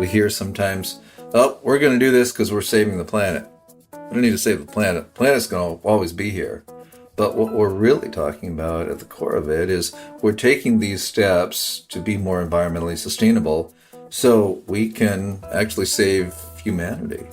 We hear sometimes, oh, we're going to do this because we're saving the planet. We don't need to save the planet. The planet's going to always be here. But what we're really talking about at the core of it is we're taking these steps to be more environmentally sustainable so we can actually save humanity.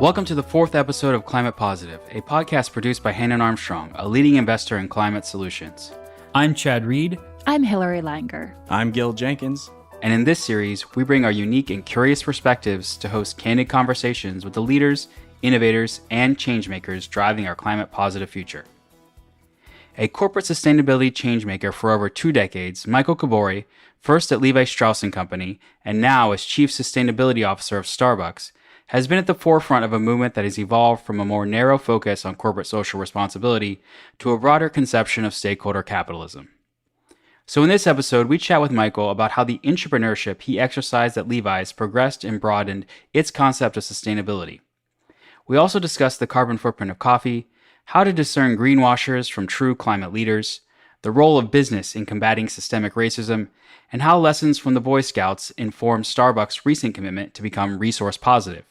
Welcome to the fourth episode of Climate Positive, a podcast produced by Hannon Armstrong, a leading investor in climate solutions. I'm Chad Reed. I'm Hillary Langer. I'm Gil Jenkins. And in this series, we bring our unique and curious perspectives to host candid conversations with the leaders, innovators, and changemakers driving our climate positive future. A corporate sustainability changemaker for over 2 decades, Michael Kobori, first at Levi Strauss & Company, and now as Chief Sustainability Officer of Starbucks, has been at the forefront of a movement that has evolved from a more narrow focus on corporate social responsibility to a broader conception of stakeholder capitalism. So in this episode, we chat with Michael about how the intrapreneurship he exercised at Levi's progressed and broadened its concept of sustainability. We also discuss the carbon footprint of coffee, how to discern greenwashers from true climate leaders, the role of business in combating systemic racism, and how lessons from the Boy Scouts informed Starbucks' recent commitment to become resource positive.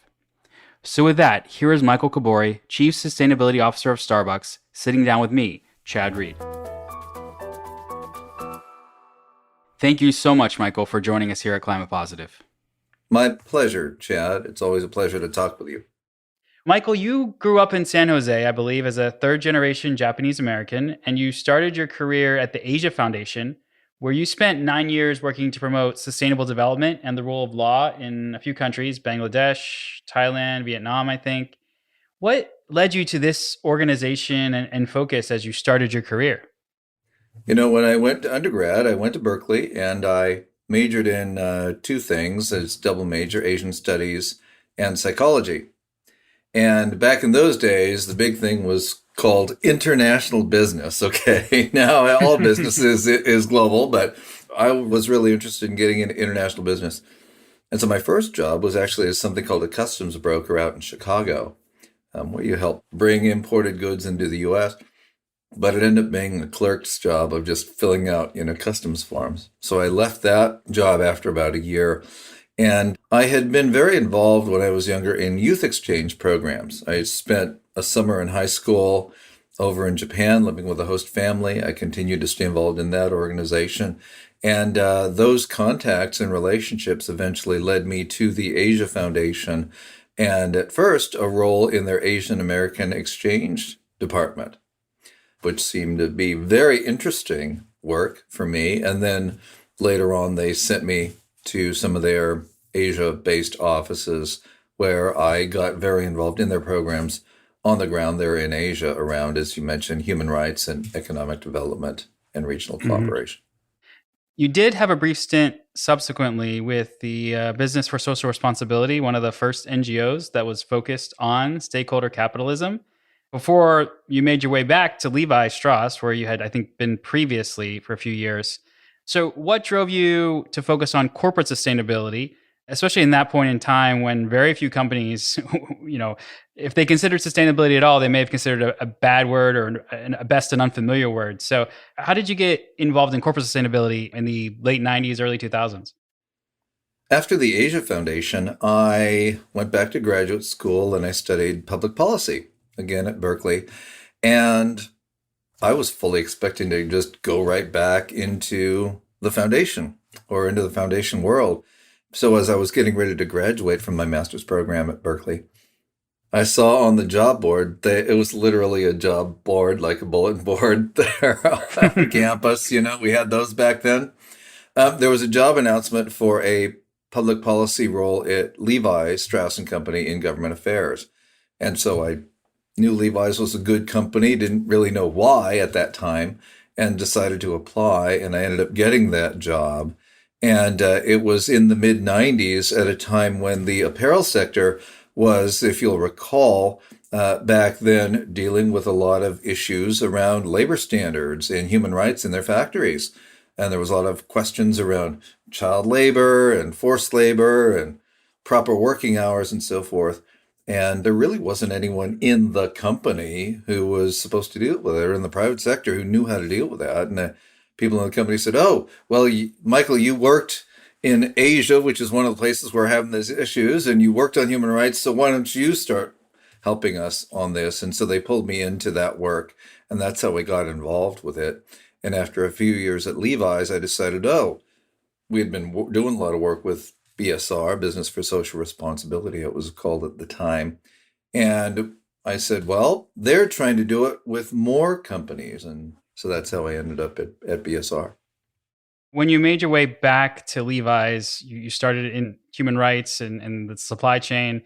So with that, here is Michael Kobori, Chief Sustainability Officer of Starbucks, sitting down with me, Chad Reed. Thank you so much, Michael, for joining us here at Climate Positive. My pleasure, Chad. It's always a pleasure to talk with you. Michael, you grew up in San Jose, I believe, as a third-generation Japanese American, and you started your career at the Asia Foundation, where you spent 9 years working to promote sustainable development and the rule of law in a few countries, Bangladesh, Thailand, Vietnam, I think. What led you to this organization and focus as you started your career? You know, when I went to undergrad, I went to Berkeley and I majored in 2 things as double major, Asian studies and psychology. And back in those days, the big thing was called international business. Okay, now all business is global, but I was really interested in getting into international business. And so my first job was actually as something called a customs broker out in Chicago, where you help bring imported goods into the U.S., but it ended up being the clerk's job of just filling out, customs forms. So I left that job after about a year. And I had been very involved when I was younger in youth exchange programs. I spent a summer in high school over in Japan, living with a host family. I continued to stay involved in that organization. And those contacts and relationships eventually led me to the Asia Foundation, and at first a role in their Asian American exchange department, which seemed to be very interesting work for me. And then later on, they sent me to some of their Asia-based offices where I got very involved in their programs on the ground there in Asia around, as you mentioned, human rights and economic development and regional cooperation. You did have a brief stint subsequently with the Business for Social Responsibility, one of the first NGOs that was focused on stakeholder capitalism, before you made your way back to Levi Strauss, where you had, I think, been previously for a few years. So what drove you to focus on corporate sustainability, especially in that point in time when very few companies, if they considered sustainability at all, they may have considered a bad word or a best an unfamiliar word. So how did you get involved in corporate sustainability in the late 90s, early 2000s? After the Asia Foundation, I went back to graduate school and I studied public policy, again at Berkeley. And I was fully expecting to just go right back into the foundation or into the foundation world. So as I was getting ready to graduate from my master's program at Berkeley, I saw on the job board that it was literally a job board, like a bulletin board there on campus. We had those back then. There was a job announcement for a public policy role at Levi Strauss & Company in government affairs. And so I knew Levi's was a good company, didn't really know why at that time, and decided to apply. And I ended up getting that job. And it was in the mid-90s at a time when the apparel sector was, if you'll recall, back then dealing with a lot of issues around labor standards and human rights in their factories. And there was a lot of questions around child labor and forced labor and proper working hours and so forth. And there really wasn't anyone in the company who was supposed to deal with it, or in the private sector who knew how to deal with that. And people in the company said, "Oh, well, Michael, you worked in Asia, which is one of the places we're having these issues, and you worked on human rights, so why don't you start helping us on this? And so they pulled me into that work, and that's how we got involved with it. And after a few years at Levi's, I decided, oh, we had been doing a lot of work with BSR, Business for Social Responsibility, it was called at the time. And I said, well, they're trying to do it with more companies. And so that's how I ended up at BSR. When you made your way back to Levi's, you started in human rights and the supply chain.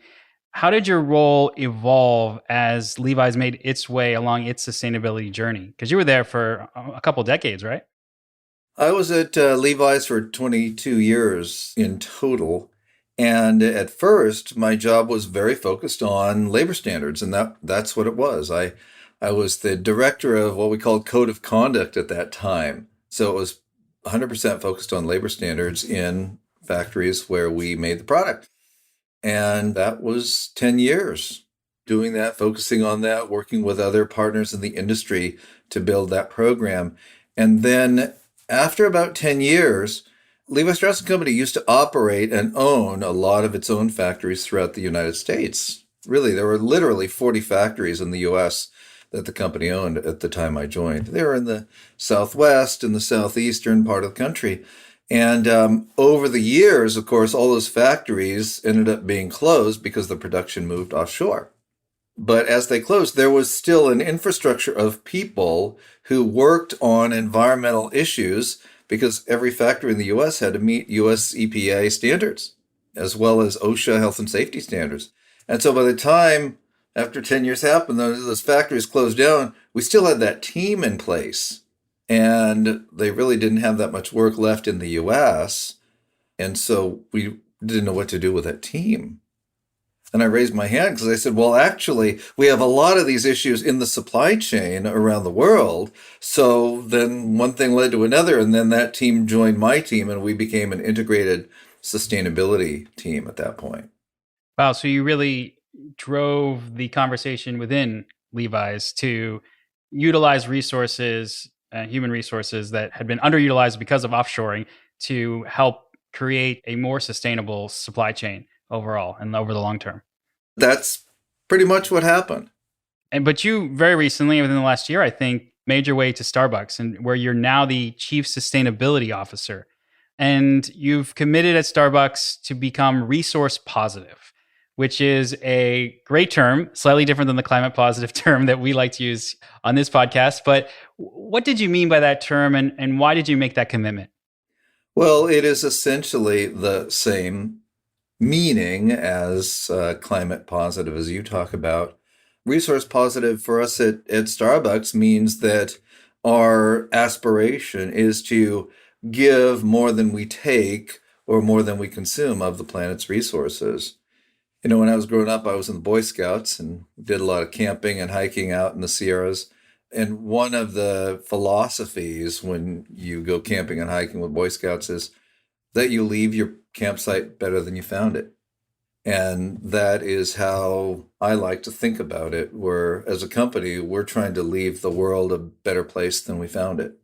How did your role evolve as Levi's made its way along its sustainability journey? Because you were there for a couple decades, right? I was at Levi's for 22 years in total. And at first, my job was very focused on labor standards, and that's what it was. I was the director of what we called Code of Conduct at that time. So it was 100% focused on labor standards in factories where we made the product. And that was 10 years doing that, focusing on that, working with other partners in the industry to build that program. And then after about 10 years, Levi Strauss & Company used to operate and own a lot of its own factories throughout the United States. Really, there were literally 40 factories in the US that the company owned at the time I joined. They were in the Southwest and the Southeastern part of the country. And over the years, of course, all those factories ended up being closed because the production moved offshore. But as they closed, there was still an infrastructure of people who worked on environmental issues because every factory in the US had to meet US EPA standards, as well as OSHA health and safety standards. And so by the time, after 10 years happened, those factories closed down, we still had that team in place. And they really didn't have that much work left in the US. And so we didn't know what to do with that team. And I raised my hand because I said, well, actually, we have a lot of these issues in the supply chain around the world. So then one thing led to another, and then that team joined my team, and we became an integrated sustainability team at that point. Wow. So you really drove the conversation within Levi's to utilize resources, human resources that had been underutilized because of offshoring to help create a more sustainable supply chain overall and over the long term. That's pretty much what happened. But you very recently, within the last year, I think, made your way to Starbucks, and where you're now the chief sustainability officer. And you've committed at Starbucks to become resource positive, which is a great term, slightly different than the climate positive term that we like to use on this podcast. But what did you mean by that term, and why did you make that commitment? Well, it is essentially the same meaning as climate positive as you talk about. Resource positive for us at Starbucks means that our aspiration is to give more than we take or more than we consume of the planet's resources. You know, when I was growing up, I was in the Boy Scouts and did a lot of camping and hiking out in the Sierras. And one of the philosophies when you go camping and hiking with Boy Scouts is that you leave your campsite better than you found it. And that is how I like to think about it. As a company, we're trying to leave the world a better place than we found it.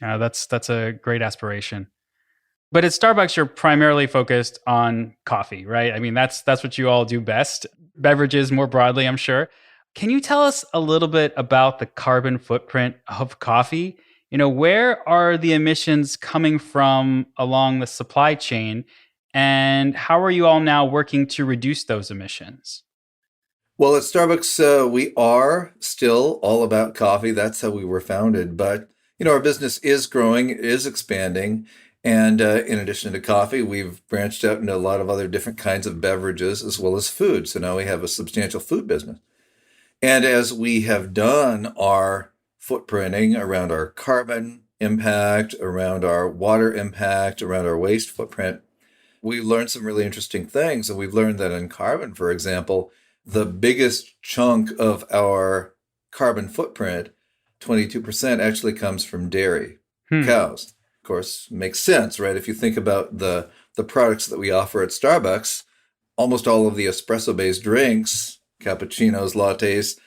That's a great aspiration. But at Starbucks, you're primarily focused on coffee, right? I mean, that's what you all do best. Beverages more broadly, I'm sure. Can you tell us a little bit about the carbon footprint of coffee? You know, where are the emissions coming from along the supply chain? And how are you all now working to reduce those emissions? Well, at Starbucks, we are still all about coffee. That's how we were founded. But, you know, our business is growing, is expanding. And in addition to coffee, we've branched out into a lot of other different kinds of beverages as well as food. So now we have a substantial food business. And as we have done our footprinting around our carbon impact, around our water impact, around our waste footprint, we learned some really interesting things. And we've learned that in carbon, for example, the biggest chunk of our carbon footprint, 22%, actually comes from dairy, cows. Of course, makes sense, right? If you think about the products that we offer at Starbucks, almost all of the espresso-based drinks, cappuccinos, lattes,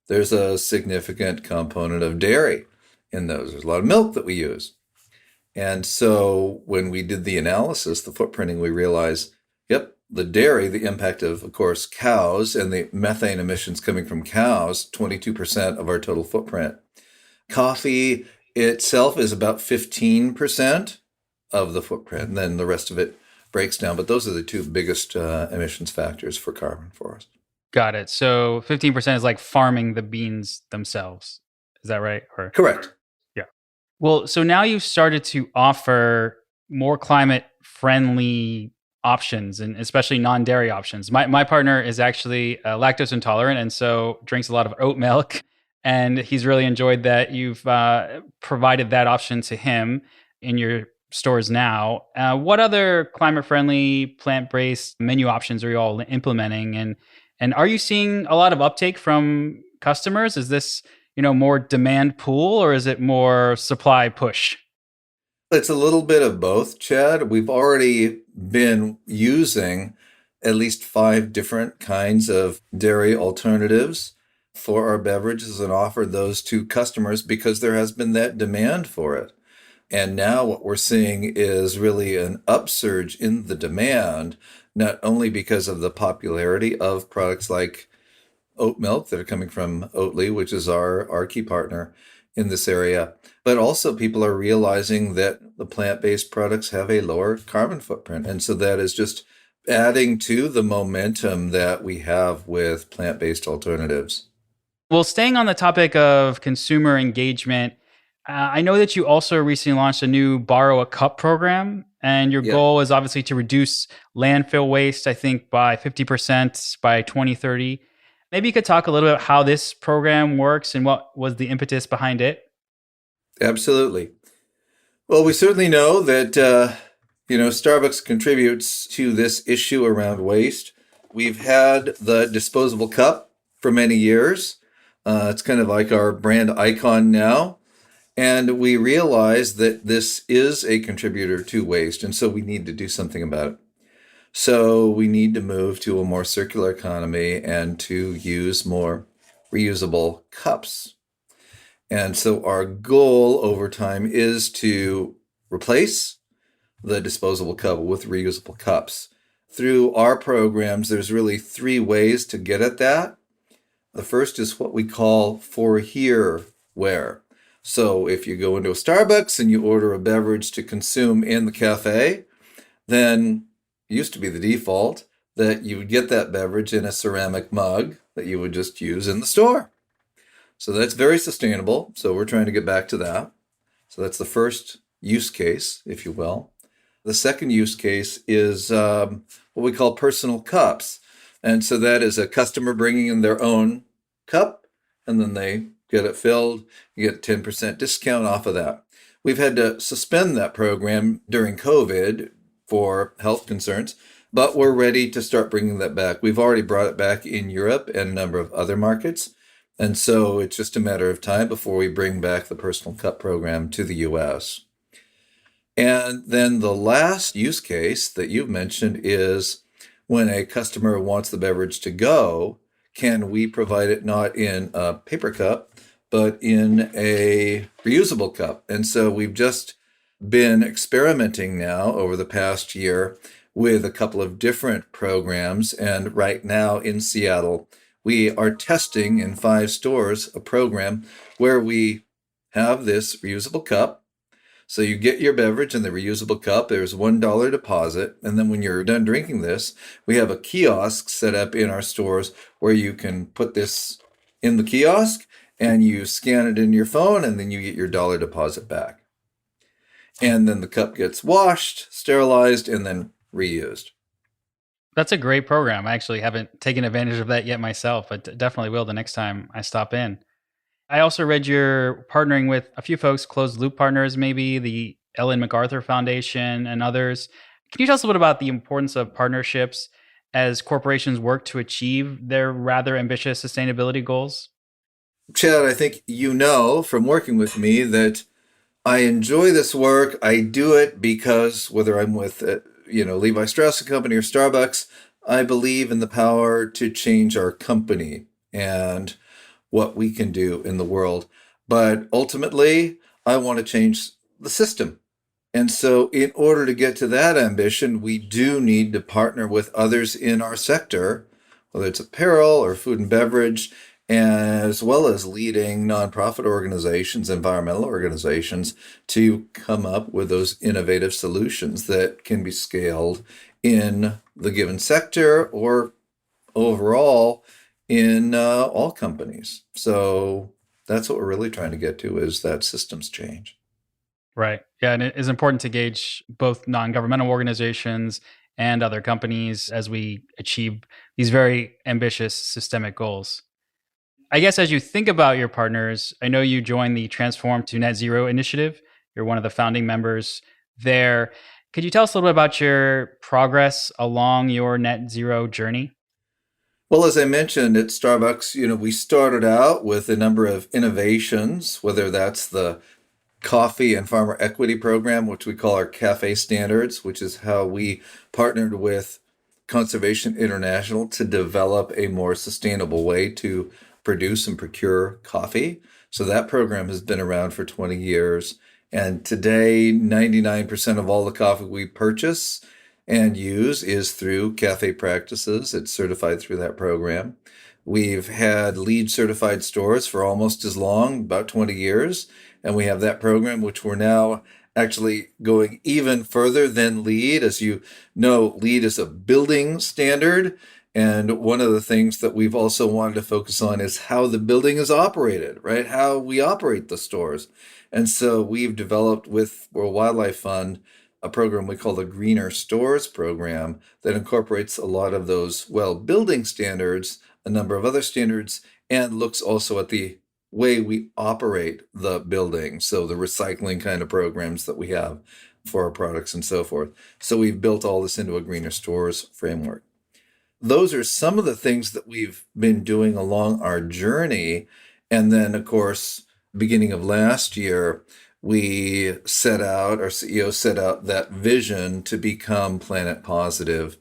there's a significant component of dairy in those. There's a lot of milk that we use. And so when we did the analysis, the footprinting, we realized, yep, the dairy, the impact of course, cows and the methane emissions coming from cows, 22% of our total footprint. Coffee itself is about 15% of the footprint, and then the rest of it breaks down. But those are the two biggest emissions factors for carbon for us. Got it. So 15% is like farming the beans themselves. Is that right? Or Correct. yeah. Well, so now you've started to offer more climate friendly options and especially non-dairy options. My partner is actually lactose intolerant and so drinks a lot of oat milk. And he's really enjoyed that you've provided that option to him in your stores now. What other climate friendly, plant based menu options are you all implementing? And are you seeing a lot of uptake from customers? Is this more demand pull or is it more supply push? It's a little bit of both, Chad. We've already been using at least 5 different kinds of dairy alternatives for our beverages and offered those to customers because there has been that demand for it. And now what we're seeing is really an upsurge in the demand, not only because of the popularity of products like oat milk that are coming from Oatly, which is our key partner in this area, but also people are realizing that the plant-based products have a lower carbon footprint. And so that is just adding to the momentum that we have with plant-based alternatives. Well, staying on the topic of consumer engagement, I know that you also recently launched a new Borrow a Cup program, and your Yeah, goal is obviously to reduce landfill waste, I think, by 50% by 2030. Maybe you could talk a little bit about how this program works and what was the impetus behind it. absolutely. Well, we certainly know that Starbucks contributes to this issue around waste. We've had the disposable cup for many years. It's kind of like our brand icon now. And we realize that this is a contributor to waste, and so we need to do something about it. So we need to move to a more circular economy and to use more reusable cups. And so our goal over time is to replace the disposable cup with reusable cups. Through our programs, there's really 3 ways to get at that. The first is what we call for here ware. So if you go into a Starbucks and you order a beverage to consume in the cafe, then it used to be the default that you would get that beverage in a ceramic mug that you would just use in the store. So that's very sustainable. So we're trying to get back to that. So that's the first use case, if you will. The second use case is what we call personal cups. And so that is a customer bringing in their own cup, and then they get it filled. You get a 10% discount off of that. We've had to suspend that program during COVID for health concerns, but we're ready to start bringing that back. We've already brought it back in Europe and a number of other markets. And so it's just a matter of time before we bring back the personal cup program to the US. And then the last use case that you've mentioned is when a customer wants the beverage to go, can we provide it not in a paper cup, but in a reusable cup? And so we've just been experimenting now over the past year with a couple of different programs. And right now in Seattle, we are testing in 5 stores a program where we have this reusable cup. So you get your beverage in the reusable cup. There's $1 deposit. And then when you're done drinking this, we have a kiosk set up in our stores where you can put this in the kiosk and you scan it in your phone and then you get your dollar deposit back. And then the cup gets washed, sterilized, and then reused. That's a great program. I actually haven't taken advantage of that yet myself, but definitely will the next time I stop in. I also read you're partnering with a few folks, closed loop partners, maybe the Ellen MacArthur Foundation and others. Can you tell us a little bit about the importance of partnerships as corporations work to achieve their rather ambitious sustainability goals? Chad, I think you know from working with me that I enjoy this work. I do it because whether I'm with, Levi Strauss and Company or Starbucks, I believe in the power to change our company and what we can do in the world. But ultimately, I want to change the system. And so, in order to get to that ambition, we do need to partner with others in our sector, whether it's apparel or food and beverage, as well as leading nonprofit organizations, environmental organizations, to come up with those innovative solutions that can be scaled in the given sector or overall in all companies. So that's what we're really trying to get to is that systems change. Right. Yeah. And it is important to gauge both non governmental organizations and other companies as we achieve these very ambitious systemic goals. I guess as you think about your partners, I know you joined the Transform to Net Zero initiative. You're one of the founding members there. Could you tell us a little bit about your progress along your net zero journey? Well, as I mentioned at Starbucks, we started out with a number of innovations, whether that's the coffee and farmer equity program, which we call our cafe standards, which is how we partnered with Conservation International to develop a more sustainable way to produce and procure coffee. So that program has been around for 20 years. And today, 99% of all the coffee we purchase and use is through cafe practices. It's certified through that program. We've had LEED certified stores for almost as long, about 20 years. And we have that program, which we're now actually going even further than LEED. As you know, LEED is a building standard. And one of the things that we've also wanted to focus on is how the building is operated, right? How we operate the stores. And so we've developed with World Wildlife Fund a program we call the Greener Stores program that incorporates a lot of those, well, building standards, a number of other standards, and looks also at the way we operate the building. So the recycling kind of programs that we have for our products and so forth. So we've built all this into a Greener Stores framework. Those are some of the things that we've been doing along our journey. And then, of course, beginning of last year, our CEO set out that vision to become planet positive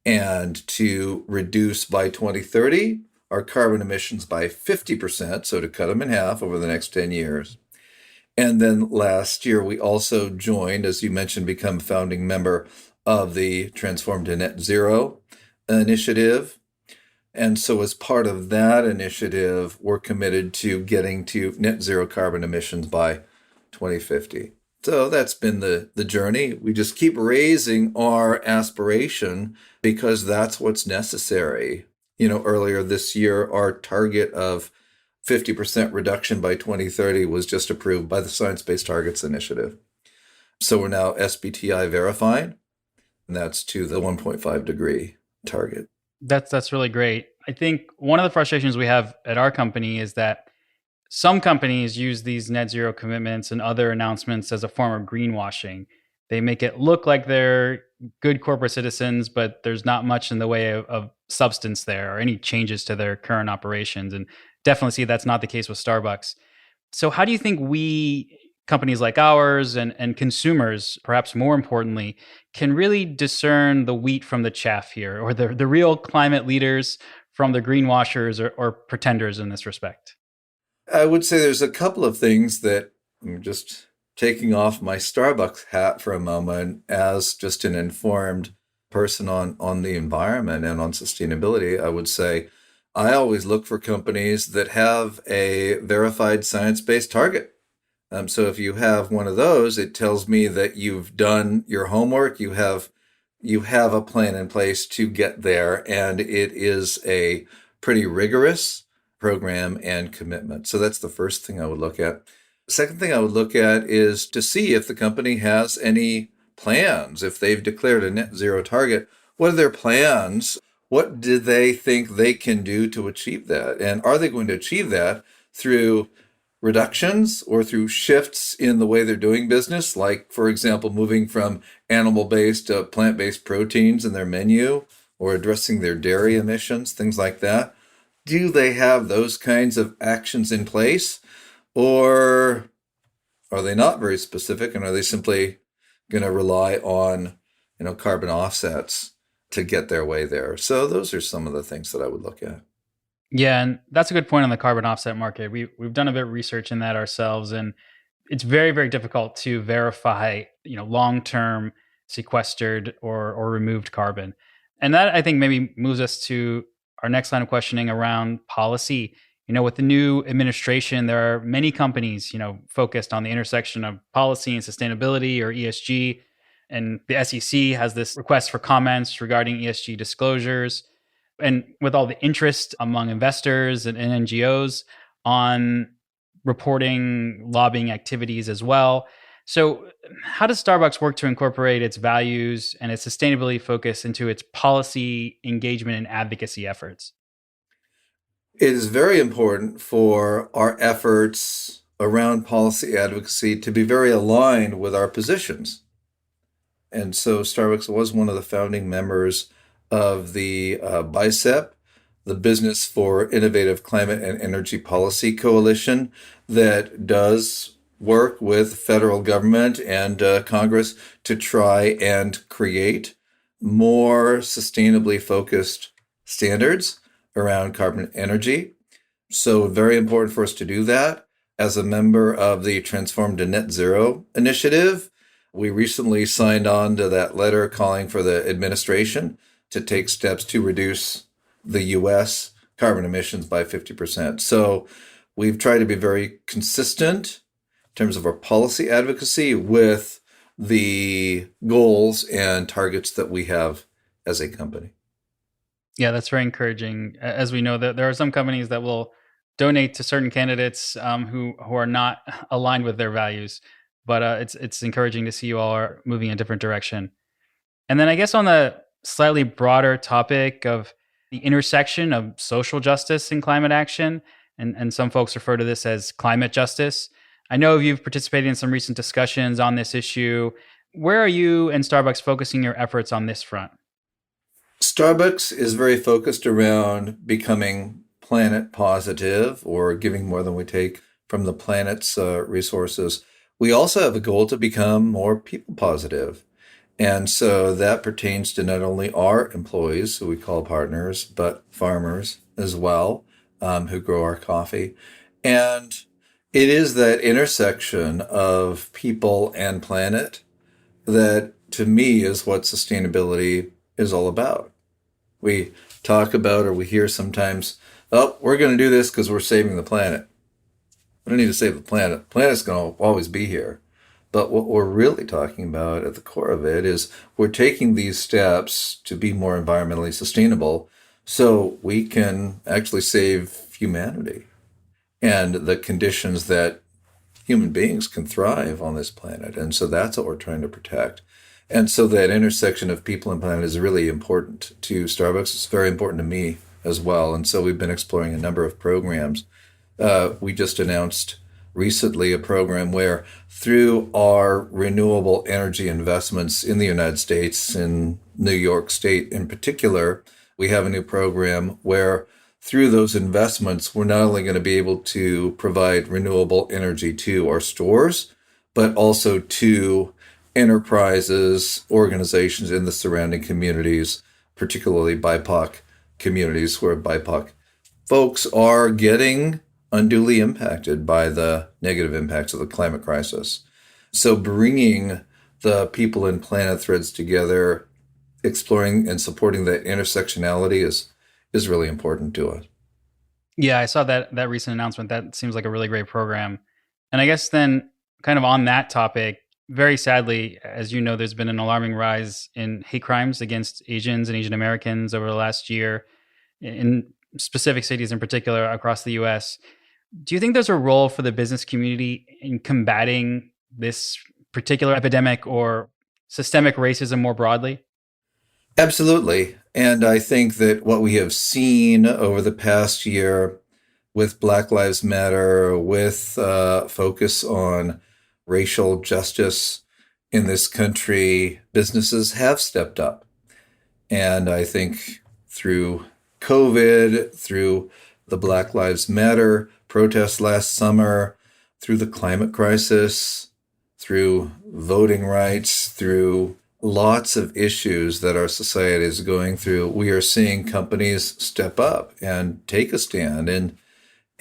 and to reduce by 2030 our carbon emissions by 50%, so to cut them in half over the next 10 years. And then last year, we also joined, as you mentioned, become founding member of the Transform to Net Zero initiative. And so, as part of that initiative, we're committed to getting to net zero carbon emissions by 2050. So that's been the journey. We just keep raising our aspiration because that's what's necessary. Earlier this year, our target of 50% reduction by 2030 was just approved by the Science Based Targets Initiative. So we're now SBTI verified, and that's to the 1.5 degree target. That's really great. I think one of the frustrations we have at our company is that some companies use these net zero commitments and other announcements as a form of greenwashing. They make it look like they're good corporate citizens, but there's not much in the way of substance there or any changes to their current operations. And definitely see that's not the case with Starbucks. So, how do you think companies like ours and consumers, perhaps more importantly, can really discern the wheat from the chaff here, or the real climate leaders from the greenwashers or pretenders in this respect? I would say there's a couple of things that I'm just taking off my Starbucks hat for a moment as just an informed person on the environment and on sustainability. I would say I always look for companies that have a verified science-based target. So if you have one of those, it tells me that you've done your homework, you have a plan in place to get there, and it is a pretty rigorous program and commitment. So that's the first thing I would look at. The second thing I would look at is to see if the company has any plans. If they've declared a net zero target, what are their plans? What do they think they can do to achieve that? And are they going to achieve that through reductions or through shifts in the way they're doing business, like, for example, moving from animal-based to plant-based proteins in their menu or addressing their dairy emissions, things like that? Do they have those kinds of actions in place, or are they not very specific, and are they simply going to rely on, carbon offsets to get their way there? So those are some of the things that I would look at. Yeah, and that's a good point on the carbon offset market. We've done a bit of research in that ourselves, and it's very, very difficult to verify, long-term sequestered or removed carbon. And that I think maybe moves us to our next line of questioning around policy. With the new administration, there are many companies, focused on the intersection of policy and sustainability or ESG. And the SEC has this request for comments regarding ESG disclosures. And with all the interest among investors and NGOs on reporting lobbying activities as well. So, how does Starbucks work to incorporate its values and its sustainability focus into its policy engagement and advocacy efforts? It is very important for our efforts around policy advocacy to be very aligned with our positions. And so Starbucks was one of the founding members of the BICEP, the Business for Innovative Climate and Energy Policy Coalition, that does work with federal government and Congress to try and create more sustainably focused standards around carbon energy. So very important for us to do that. As a member of the Transform to Net Zero initiative, we recently signed on to that letter calling for the administration to take steps to reduce the U.S. carbon emissions by 50%. So we've tried to be very consistent in terms of our policy advocacy with the goals and targets that we have as a company. Yeah, that's very encouraging. As we know, that there are some companies that will donate to certain candidates who are not aligned with their values. But it's encouraging to see you all are moving in a different direction. And then I guess on the slightly broader topic of the intersection of social justice and climate action, and some folks refer to this as climate justice. I know you've participated in some recent discussions on this issue. Where are you and Starbucks focusing your efforts on this front? Starbucks is very focused around becoming planet positive or giving more than we take from the planet's resources. We also have a goal to become more people positive. And so that pertains to not only our employees, who we call partners, but farmers as well, who grow our coffee. And it is that intersection of people and planet that, to me, is what sustainability is all about. We talk about, or we hear sometimes, oh, we're going to do this because we're saving the planet. We don't need to save the planet. The planet's going to always be here. But what we're really talking about at the core of it is we're taking these steps to be more environmentally sustainable so we can actually save humanity and the conditions that human beings can thrive on this planet. And so that's what we're trying to protect. And so that intersection of people and planet is really important to Starbucks. It's very important to me as well. And so we've been exploring a number of programs. We just announced recently a program where, through our renewable energy investments in the United States, in New York State in particular, we have a new program where, through those investments, we're not only going to be able to provide renewable energy to our stores, but also to enterprises, organizations in the surrounding communities, particularly BIPOC communities, where BIPOC folks are getting unduly impacted by the negative impacts of the climate crisis. So bringing the people and planet threads together, exploring and supporting that intersectionality is really important to us. Yeah, I saw that recent announcement. That seems like a really great program. And I guess then, kind of on that topic, very sadly, as you know, there's been an alarming rise in hate crimes against Asians and Asian Americans over the last year in specific cities in particular across the US. Do you think there's a role for the business community in combating this particular epidemic or systemic racism more broadly? Absolutely. And I think that what we have seen over the past year with Black Lives Matter, with focus on racial justice in this country, businesses have stepped up. And I think through COVID, through the Black Lives Matter protests last summer, through the climate crisis, through voting rights, through lots of issues that our society is going through, we are seeing companies step up and take a stand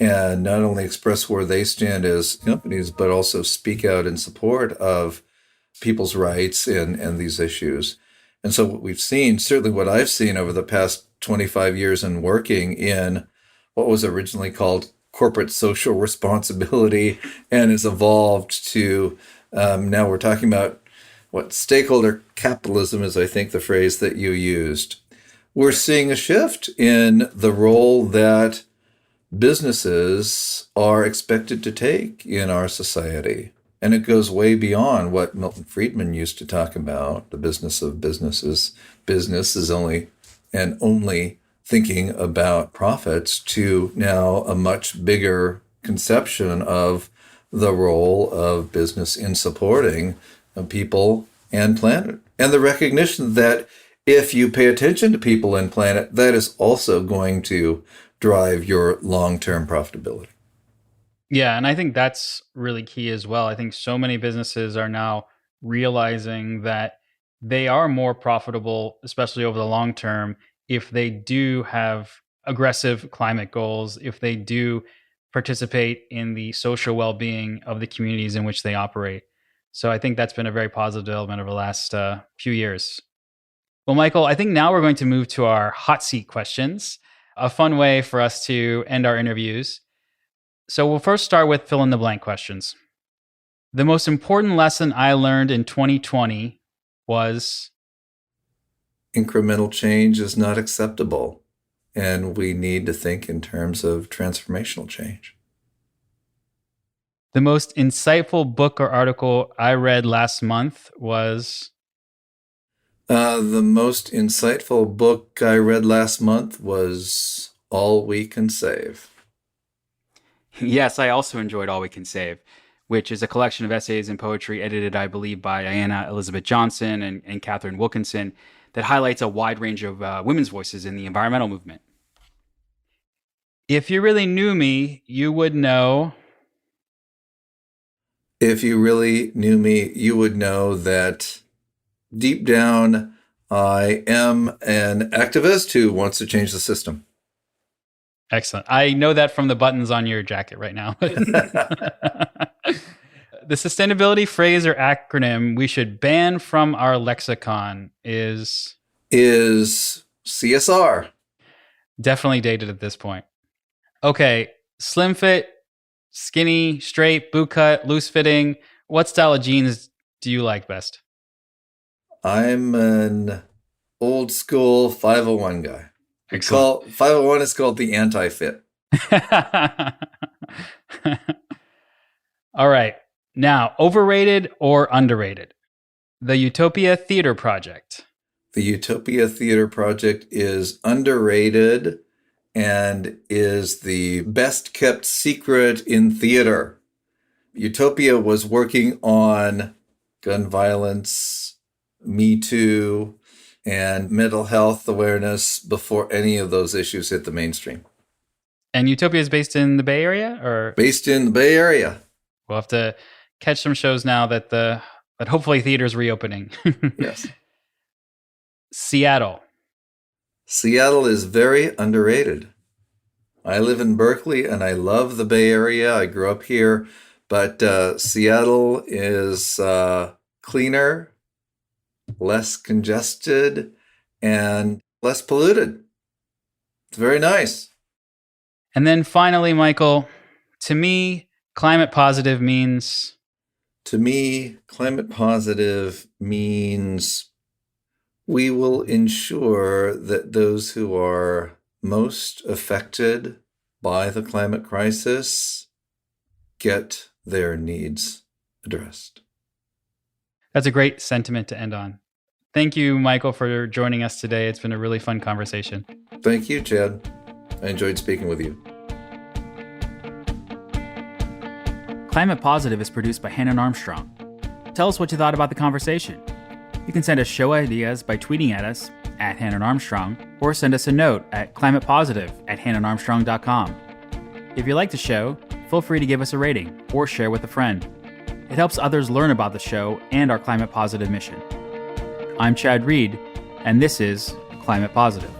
and not only express where they stand as companies, but also speak out in support of people's rights and these issues. And so what we've seen, certainly what I've seen over the past 25 years in working in what was originally called corporate social responsibility and has evolved to now we're talking about what stakeholder capitalism is, I think, the phrase that you used. We're seeing a shift in the role that businesses are expected to take in our society. And it goes way beyond what Milton Friedman used to talk about, the business of businesses. Business is only thinking about profits, to now a much bigger conception of the role of business in supporting people and planet. And the recognition that if you pay attention to people and planet, that is also going to drive your long-term profitability. Yeah, and I think that's really key as well. I think so many businesses are now realizing that they are more profitable, especially over the long term, if they do have aggressive climate goals, if they do participate in the social well-being of the communities in which they operate. So I think that's been a very positive development over the last few years. Well, Michael, I think now we're going to move to our hot seat questions, a fun way for us to end our interviews. So we'll first start with fill in the blank questions. The most important lesson I learned in 2020 was incremental change is not acceptable, and we need to think in terms of transformational change. The most insightful book or article I read last month was the most insightful book I read last month was All We Can Save. Yes, I also enjoyed All We Can Save, which is a collection of essays and poetry edited, I believe, by Ayanna Elizabeth Johnson and Catherine Wilkinson that highlights a wide range of women's voices in the environmental movement. If you really knew me, you would know. If you really knew me, you would know that deep down, I am an activist who wants to change the system. Excellent. I know that from the buttons on your jacket right now. The sustainability phrase or acronym we should ban from our lexicon is CSR. Definitely dated at this point. Okay, slim fit, skinny, straight, boot cut, loose fitting. What style of jeans do you like best? I'm an old school 501 guy. 501 is called the anti-fit. All right. Now, overrated or underrated? The Utopia Theater Project. The Utopia Theater Project is underrated and is the best kept secret in theater. Utopia was working on gun violence, Me Too, and mental health awareness before any of those issues hit the mainstream. And Utopia is based in the Bay Area, or based in the Bay Area? We'll have to catch some shows now that hopefully theater's reopening. Yes. Seattle. Seattle is very underrated. I live in Berkeley and I love the Bay Area. I grew up here, but Seattle is cleaner, less congested, and less polluted. It's very nice. And then finally, Michael, to me, climate positive means we will ensure that those who are most affected by the climate crisis get their needs addressed. That's a great sentiment to end on. Thank you, Michael, for joining us today. It's been a really fun conversation. Thank you, Chad. I enjoyed speaking with you. Climate Positive is produced by Hannah Armstrong. Tell us what you thought about the conversation. You can send us show ideas by tweeting at us at Hannah Armstrong, or send us a note at climatepositive@hannaharmstrong.com. If you like the show, feel free to give us a rating or share with a friend. It helps others learn about the show and our climate positive mission. I'm Chad Reed, and this is Climate Positive.